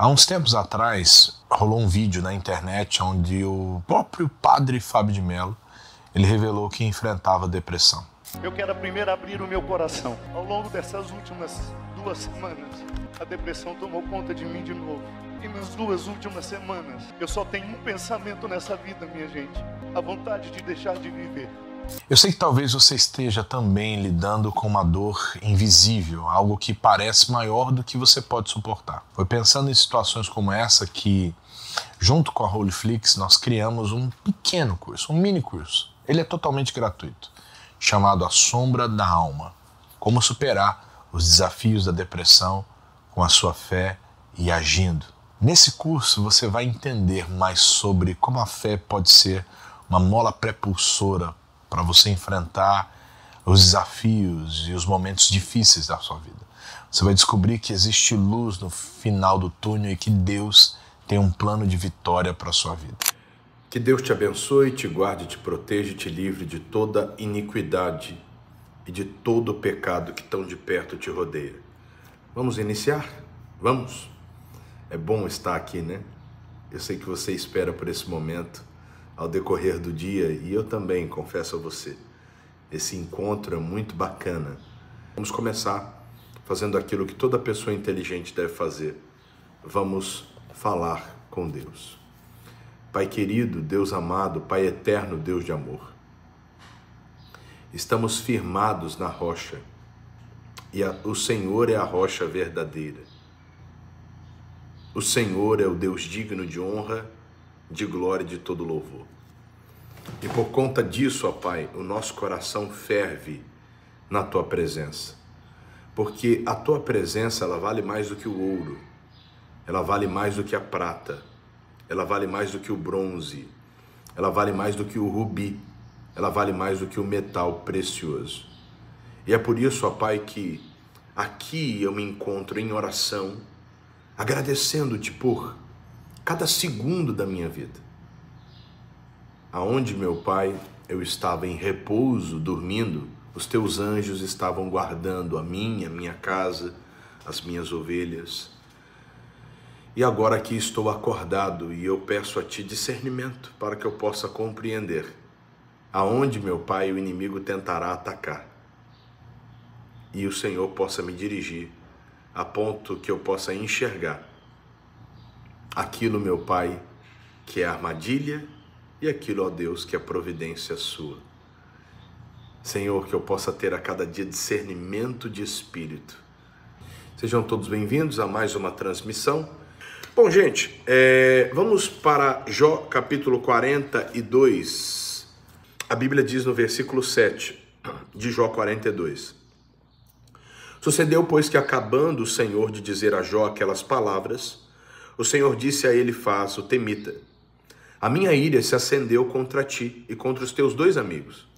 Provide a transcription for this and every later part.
Há uns tempos atrás, rolou um vídeo na internet onde o próprio padre Fábio de Mello, ele revelou que enfrentava depressão. Eu quero primeiro abrir o meu coração. Ao longo dessas últimas 2 semanas, a depressão tomou conta de mim de novo. E nas 2 últimas semanas, eu só tenho um pensamento nessa vida, minha gente. A vontade de deixar de viver. Eu sei que talvez você esteja também lidando com uma dor invisível, algo que parece maior do que você pode suportar. Foi pensando em situações como essa que, junto com a Holyflix, nós criamos um pequeno curso, um mini curso. Ele é totalmente gratuito, chamado A Sombra da Alma. Como superar os desafios da depressão com a sua fé e agindo. Nesse curso você vai entender mais sobre como a fé pode ser uma mola prepulsora para você enfrentar os desafios e os momentos difíceis da sua vida. Você vai descobrir que existe luz no final do túnel e que Deus tem um plano de vitória para a sua vida. Que Deus te abençoe, te guarde, te proteja e te livre de toda iniquidade e de todo pecado que tão de perto te rodeia. Vamos iniciar? Vamos? É bom estar aqui, né? Eu sei que você espera por esse momento ao decorrer do dia, e eu também, confesso a você, esse encontro é muito bacana. Vamos começar fazendo aquilo que toda pessoa inteligente deve fazer. Vamos falar com Deus. Pai querido, Deus amado, Pai eterno, Deus de amor. Estamos firmados na rocha, e o Senhor é a rocha verdadeira. O Senhor é o Deus digno de honra, de glória e de todo louvor. E por conta disso, ó Pai, o nosso coração ferve na Tua presença. Porque a Tua presença, ela vale mais do que o ouro, ela vale mais do que a prata, ela vale mais do que o bronze, ela vale mais do que o rubi, ela vale mais do que o metal precioso. E é por isso, ó Pai, que aqui eu me encontro em oração, agradecendo-Te por cada segundo da minha vida. Aonde, meu Pai, eu estava em repouso, dormindo, os Teus anjos estavam guardando a minha casa, as minhas ovelhas. E agora aqui estou acordado e eu peço a Ti discernimento para que eu possa compreender aonde, meu Pai, o inimigo tentará atacar. E o Senhor possa me dirigir a ponto que eu possa enxergar aquilo, meu Pai, que é armadilha e aquilo, ó Deus, que é providência Sua. Senhor, que eu possa ter a cada dia discernimento de espírito. Sejam todos bem-vindos a mais uma transmissão. Bom, gente, vamos para Jó capítulo 42. A Bíblia diz no versículo 7 de Jó 42. Sucedeu, pois, que acabando o Senhor de dizer a Jó aquelas palavras, o Senhor disse a Elifaz, o temita: a minha ira se acendeu contra ti e contra os teus 2 amigos,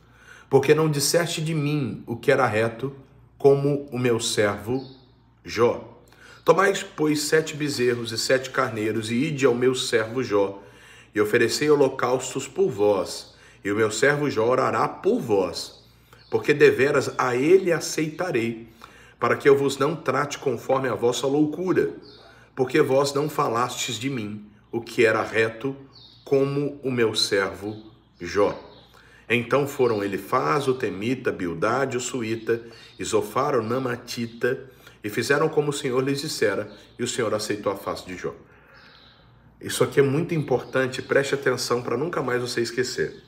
porque não disseste de mim o que era reto, como o meu servo Jó. Tomai, pois, 7 bezerros e 7 carneiros, e ide ao meu servo Jó, e oferecei holocaustos por vós, e o meu servo Jó orará por vós, porque deveras a ele aceitarei, para que eu vos não trate conforme a vossa loucura, porque vós não falastes de mim o que era reto, como o meu servo Jó. Então foram Elifaz, o temita, Bildade, o suíta, e Zofar, o namatita, e fizeram como o Senhor lhes dissera, e o Senhor aceitou a face de Jó. Isso aqui é muito importante, preste atenção para nunca mais você esquecer.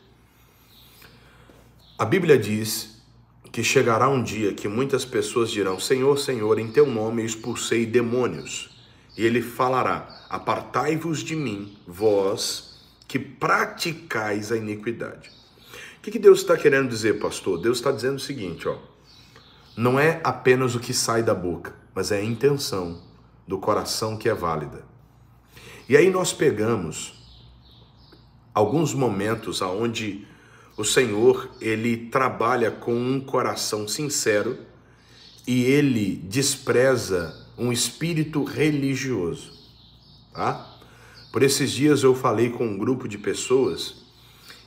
A Bíblia diz que chegará um dia que muitas pessoas dirão: Senhor, Senhor, em Teu nome eu expulsei demônios. E Ele falará: apartai-vos de mim, vós que praticais a iniquidade. O que Deus está querendo dizer, pastor? Deus está dizendo o seguinte, não é apenas o que sai da boca, mas é a intenção do coração que é válida. E aí nós pegamos alguns momentos onde o Senhor, Ele trabalha com um coração sincero e Ele despreza um espírito religioso, tá? Por esses dias eu falei com um grupo de pessoas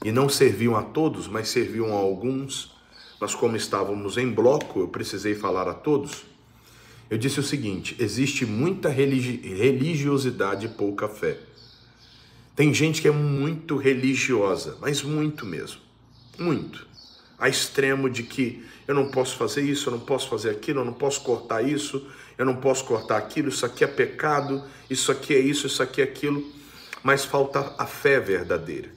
e não serviam a todos, mas serviam a alguns. Nós, como estávamos em bloco, eu precisei falar a todos. Eu disse o seguinte: existe muita religiosidade e pouca fé. Tem gente que é muito religiosa, mas muito mesmo, muito. A extremo de que eu não posso fazer isso, eu não posso fazer aquilo, eu não posso cortar isso, eu não posso cortar aquilo, isso aqui é pecado, isso aqui é isso aqui é aquilo. Mas falta a fé verdadeira.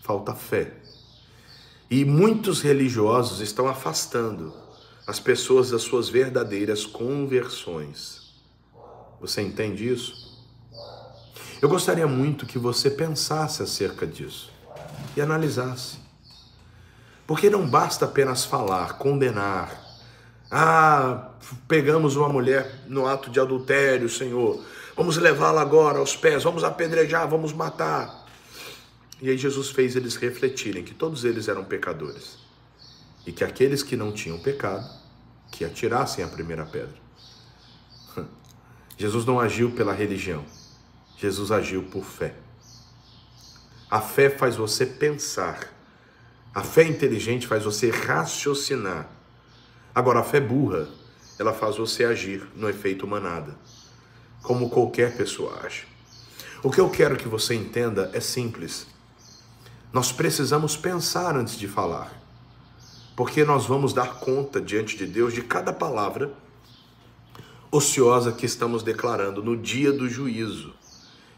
Falta fé. E muitos religiosos estão afastando as pessoas das suas verdadeiras conversões. Você entende isso? Eu gostaria muito que você pensasse acerca disso e analisasse. Porque não basta apenas falar, condenar. Ah, pegamos uma mulher no ato de adultério, Senhor. Vamos levá-la agora aos pés, vamos apedrejar, vamos matar. E aí Jesus fez eles refletirem que todos eles eram pecadores. E que aqueles que não tinham pecado, que atirassem a primeira pedra. Jesus não agiu pela religião. Jesus agiu por fé. A fé faz você pensar. A fé inteligente faz você raciocinar. Agora, a fé burra, ela faz você agir no efeito manada, como qualquer pessoa age. O que eu quero que você entenda é simples. Nós precisamos pensar antes de falar, porque nós vamos dar conta diante de Deus de cada palavra ociosa que estamos declarando no dia do juízo.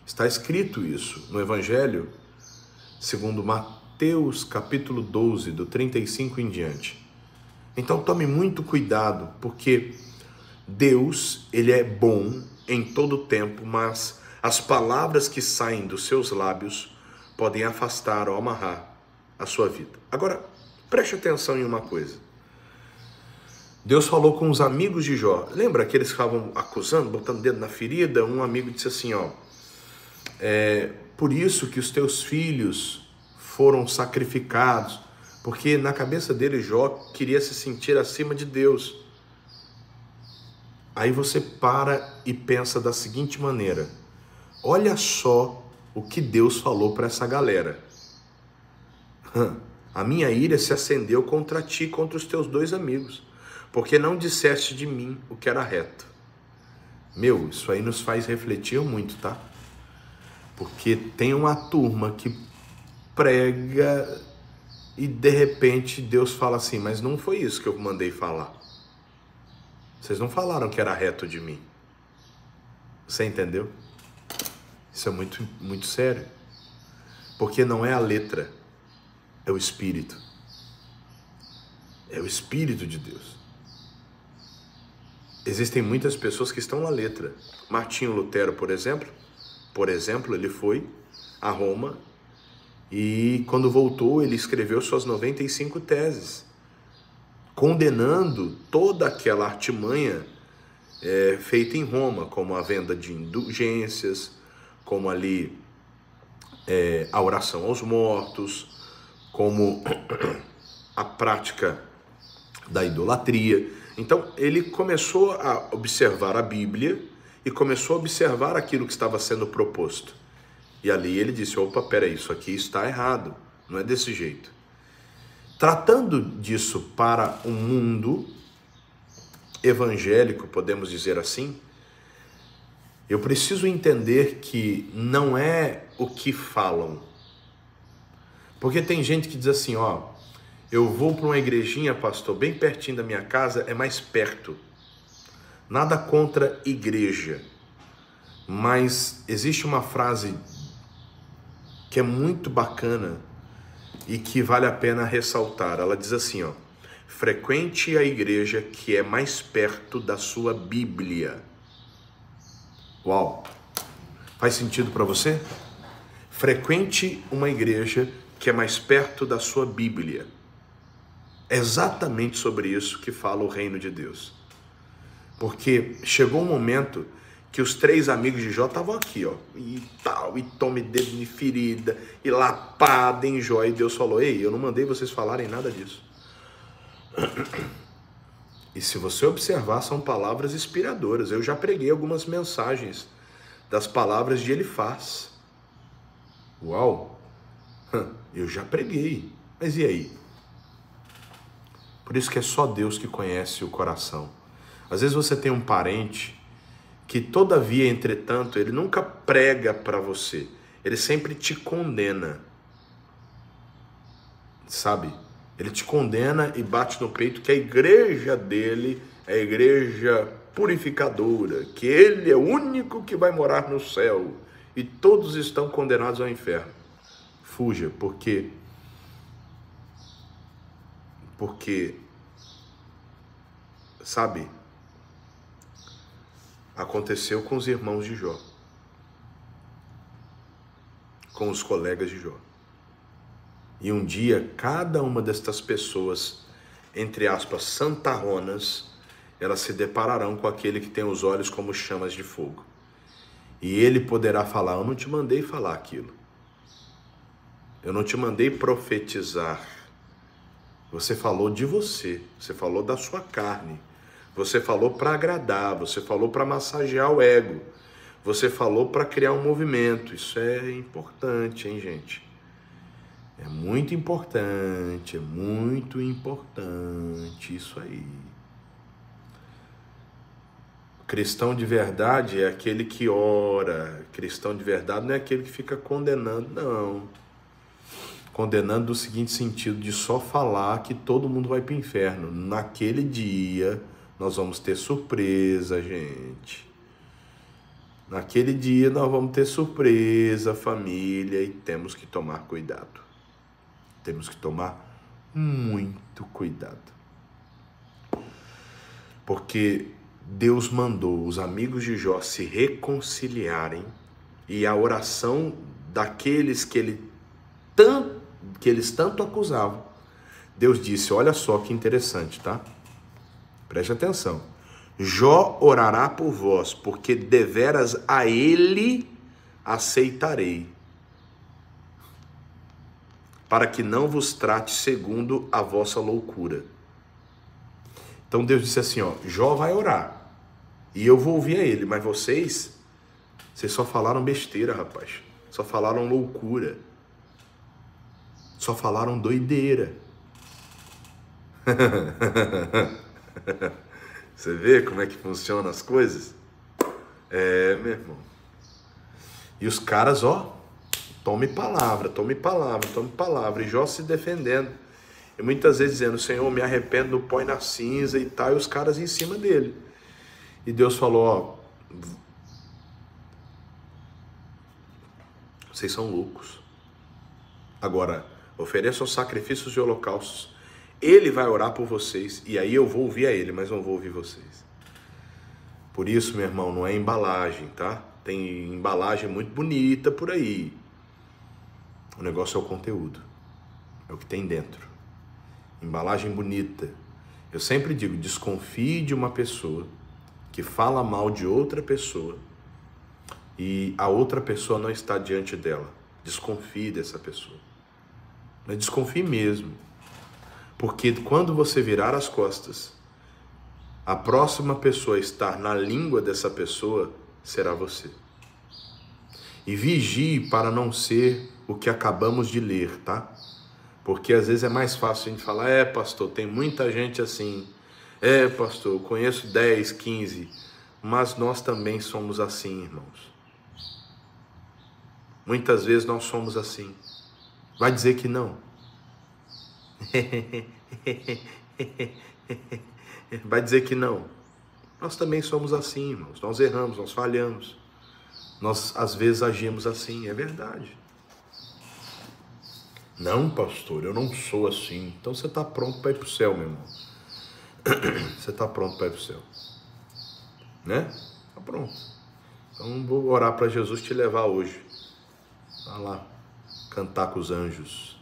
Está escrito isso no Evangelho, segundo Mateus, capítulo 12, do 35 em diante. Então tome muito cuidado, porque Deus, Ele é bom em todo tempo, mas as palavras que saem dos seus lábios podem afastar ou amarrar a sua vida. Agora, preste atenção em uma coisa. Deus falou com os amigos de Jó. Lembra que eles estavam acusando, botando dedo na ferida? Um amigo disse assim, por isso que os teus filhos foram sacrificados, porque na cabeça dele Jó queria se sentir acima de Deus. Aí você para e pensa da seguinte maneira: olha só o que Deus falou para essa galera. A minha ira se acendeu contra ti, contra os teus dois amigos, porque não disseste de mim o que era reto. Meu, isso aí nos faz refletir muito, tá? Porque tem uma turma que prega e de repente Deus fala assim, mas não foi isso que eu mandei falar. Vocês não falaram que era reto de mim. Você entendeu? Isso é muito, muito sério. Porque não é a letra, é o Espírito. É o Espírito de Deus. Existem muitas pessoas que estão na letra. Martinho Lutero, por exemplo, ele foi a Roma e quando voltou ele escreveu suas 95 teses, condenando toda aquela artimanha feita em Roma, como a venda de indulgências, como ali a oração aos mortos, como a prática da idolatria. Então ele começou a observar a Bíblia e começou a observar aquilo que estava sendo proposto. E ali ele disse, opa, peraí, isso aqui está errado, não é desse jeito. Tratando disso para um mundo evangélico, podemos dizer assim, eu preciso entender que não é o que falam. Porque tem gente que diz assim, eu vou para uma igrejinha, pastor, bem pertinho da minha casa, é mais perto. Nada contra igreja, mas existe uma frase que é muito bacana e que vale a pena ressaltar. Ela diz assim, frequente a igreja que é mais perto da sua Bíblia. Uau! Faz sentido para você? Frequente uma igreja que é mais perto da sua Bíblia. É exatamente sobre isso que fala o reino de Deus. Porque chegou um momento que os 3 amigos de Jó estavam aqui, e tal, e tome dedo de ferida, e lapada em Jó, e Deus falou, ei, eu não mandei vocês falarem nada disso. E se você observar, são palavras inspiradoras. Eu já preguei algumas mensagens das palavras de Elifaz. Uau! Eu já preguei. Mas e aí? Por isso que é só Deus que conhece o coração. Às vezes você tem um parente que, todavia, entretanto, ele nunca prega para você. Ele sempre te condena. Sabe? Ele te condena e bate no peito que a igreja dele é a igreja purificadora, que ele é o único que vai morar no céu e todos estão condenados ao inferno. Fuja, porque sabe, aconteceu com os irmãos de Jó, com os colegas de Jó. E um dia, cada uma destas pessoas, entre aspas, santarronas, elas se depararão com aquele que tem os olhos como chamas de fogo. E ele poderá falar: eu não te mandei falar aquilo. Eu não te mandei profetizar. Você falou de você. Você falou da sua carne. Você falou para agradar. Você falou para massagear o ego. Você falou para criar um movimento. Isso é importante, hein, gente? É muito importante isso aí. Cristão de verdade é aquele que ora. Cristão de verdade não é aquele que fica condenando, não. Condenando no seguinte sentido, de só falar que todo mundo vai para o inferno. Naquele dia, nós vamos ter surpresa, gente. Naquele dia, nós vamos ter surpresa, família, e temos que tomar cuidado. Temos que tomar muito cuidado. Porque Deus mandou os amigos de Jó se reconciliarem, e a oração daqueles que eles tanto acusavam, Deus disse: olha só que interessante, tá? Preste atenção. Jó orará por vós, porque deveras a ele aceitarei, para que não vos trate segundo a vossa loucura. Então Deus disse assim, ó, Jó vai orar, e eu vou ouvir a ele, mas vocês só falaram besteira, rapaz. Só falaram loucura. Só falaram doideira. Você vê como é que funcionam as coisas? É, meu irmão. E os caras, ó, tome palavra. E Jó se defendendo. E muitas vezes dizendo: Senhor, me arrependo, põe na cinza e tal. E os caras em cima dele. E Deus falou: ó, vocês são loucos. Agora, ofereçam sacrifícios e holocaustos. Ele vai orar por vocês, e aí eu vou ouvir a ele, mas não vou ouvir vocês. Por isso, meu irmão, não é embalagem, tá? Tem embalagem muito bonita por aí. O negócio é o conteúdo, é o que tem dentro. Embalagem bonita. Eu sempre digo, desconfie de uma pessoa que fala mal de outra pessoa e a outra pessoa não está diante dela. Desconfie dessa pessoa. Mas desconfie mesmo. Porque quando você virar as costas, a próxima pessoa a estar na língua dessa pessoa será você. E vigie para não ser o que acabamos de ler, tá? Porque às vezes é mais fácil a gente falar: pastor, tem muita gente assim. Pastor, eu conheço 10, 15. Mas nós também somos assim, irmãos. Muitas vezes nós somos assim. Vai dizer que não? Vai dizer que não? Nós também somos assim, irmãos. Nós erramos, nós falhamos. Nós às vezes agimos assim, é verdade. Não, pastor, eu não sou assim. Então você está pronto para ir para o céu, meu irmão. Você está pronto para ir para o céu, né? Está pronto. Então vou orar para Jesus te levar hoje. Vai lá, cantar com os anjos.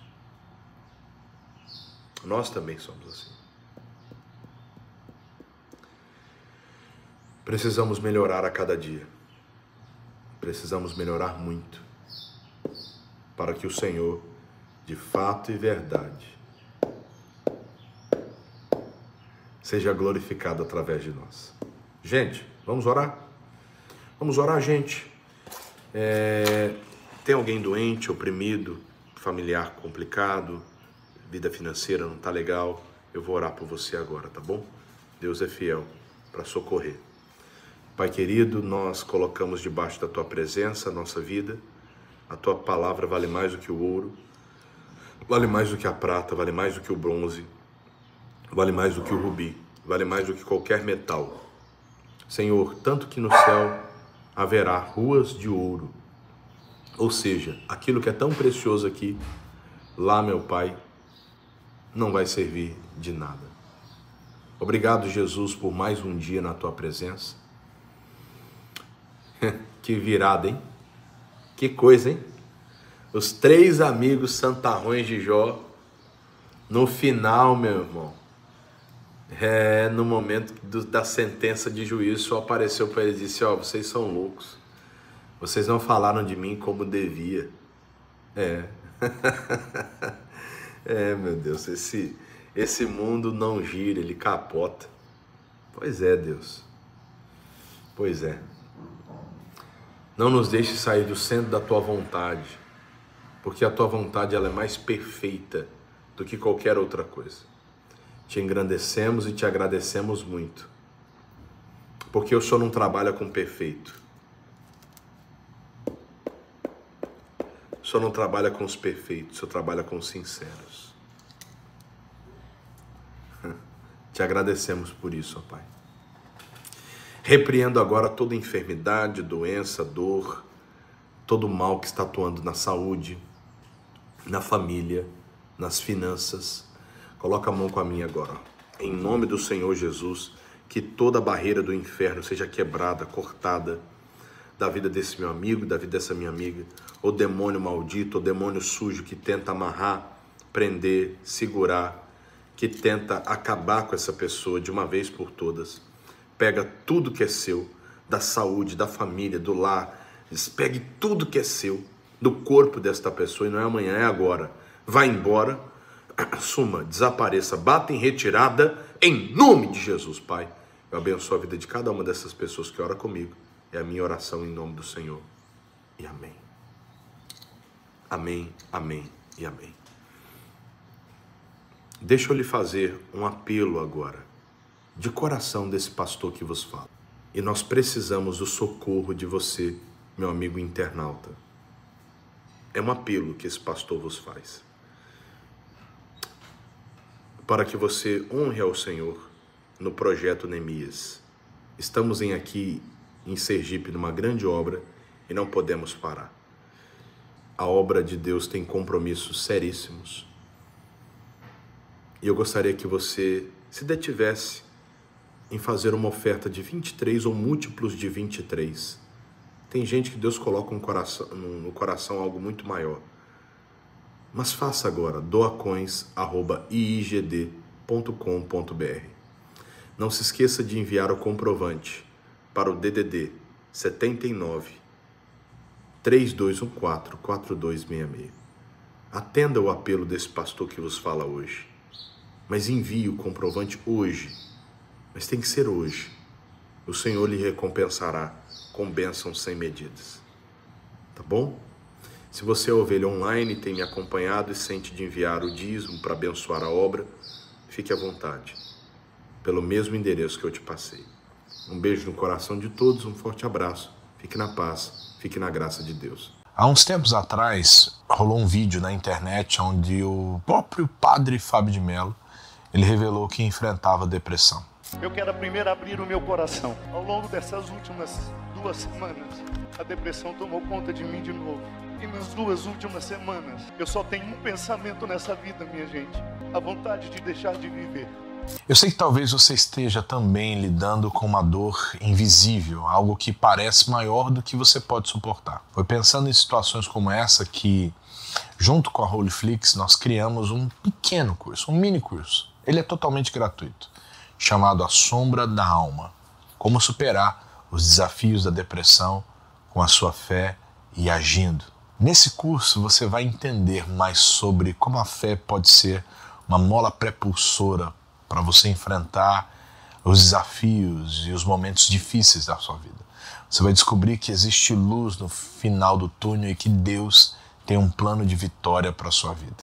Nós também somos assim. Precisamos melhorar a cada dia. Precisamos melhorar muito, para que o Senhor, de fato e verdade, seja glorificado através de nós. Gente, vamos orar? Vamos orar, gente. Tem alguém doente, oprimido, familiar complicado, vida financeira não está legal? Eu vou orar por você agora, tá bom? Deus é fiel para socorrer. Pai querido, nós colocamos debaixo da Tua presença a nossa vida. A Tua palavra vale mais do que o ouro, vale mais do que a prata, vale mais do que o bronze, vale mais do que o rubi, vale mais do que qualquer metal. Senhor, tanto que no céu haverá ruas de ouro, ou seja, aquilo que é tão precioso aqui, lá, meu Pai, não vai servir de nada. Obrigado, Jesus, por mais um dia na Tua presença. Que virada, hein? Que coisa, hein? Os 3 amigos santarrões de Jó, no final, meu irmão, no momento da sentença de juízo, só apareceu para eles e disse: ó, vocês são loucos, vocês não falaram de mim como devia. Meu Deus, esse mundo não gira, ele capota. Pois é, Deus, pois é. Não nos deixe sair do centro da Tua vontade, porque a Tua vontade ela é mais perfeita do que qualquer outra coisa. Te engrandecemos e te agradecemos muito, porque o Senhor não trabalha com perfeito. O Senhor não trabalha com os perfeitos, o Senhor trabalha com os sinceros. Te agradecemos por isso, ó Pai. Repreendo agora toda enfermidade, doença, dor, todo mal que está atuando na saúde, na família, nas finanças. Coloca a mão com a minha agora. Em nome do Senhor Jesus, que toda barreira do inferno seja quebrada, cortada da vida desse meu amigo, da vida dessa minha amiga. O demônio maldito, o demônio sujo que tenta amarrar, prender, segurar, que tenta acabar com essa pessoa de uma vez por todas. Pega tudo que é seu, da saúde, da família, do lar. Pegue tudo que é seu, do corpo desta pessoa, e não é amanhã, é agora. Vai embora, suma, desapareça, bata em retirada, em nome de Jesus, Pai. Eu abençoo a vida de cada uma dessas pessoas que ora comigo. É a minha oração em nome do Senhor. E amém. Amém, amém e amém. Deixa eu lhe fazer um apelo agora, de coração desse pastor que vos fala. E nós precisamos do socorro de você, meu amigo internauta. É um apelo que esse pastor vos faz, para que você honre ao Senhor no projeto Neemias. Estamos aqui em Sergipe numa grande obra e não podemos parar. A obra de Deus tem compromissos seríssimos. E eu gostaria que você se detivesse em fazer uma oferta de 23 ou múltiplos de 23. Tem gente que Deus coloca no coração algo muito maior. Mas faça agora, doacoins@iigd.com.br. Não se esqueça de enviar o comprovante para o DDD 79 3214 4266. Atenda o apelo desse pastor que vos fala hoje, mas envie o comprovante hoje. Mas tem que ser hoje. O Senhor lhe recompensará com bênçãos sem medidas. Tá bom? Se você é ovelha online, tem me acompanhado e sente de enviar o dízimo para abençoar a obra, fique à vontade, pelo mesmo endereço que eu te passei. Um beijo no coração de todos, um forte abraço. Fique na paz, fique na graça de Deus. Há uns tempos atrás, rolou um vídeo na internet onde o próprio padre Fábio de Mello, ele revelou que enfrentava depressão. Eu quero primeiro abrir o meu coração. Ao longo dessas últimas 2 semanas, a depressão tomou conta de mim de novo. E nas 2 últimas semanas, eu só tenho um pensamento nessa vida, minha gente: a vontade de deixar de viver. Eu sei que talvez você esteja também lidando com uma dor invisível, algo que parece maior do que você pode suportar. Foi pensando em situações como essa que, junto com a Holyflix, nós criamos um pequeno curso, um mini curso. Ele é totalmente gratuito, chamado A Sombra da Alma. Como superar os desafios da depressão com a sua fé e agindo. Nesse curso você vai entender mais sobre como a fé pode ser uma mola prepulsora para você enfrentar os desafios e os momentos difíceis da sua vida. Você vai descobrir que existe luz no final do túnel e que Deus tem um plano de vitória para a sua vida.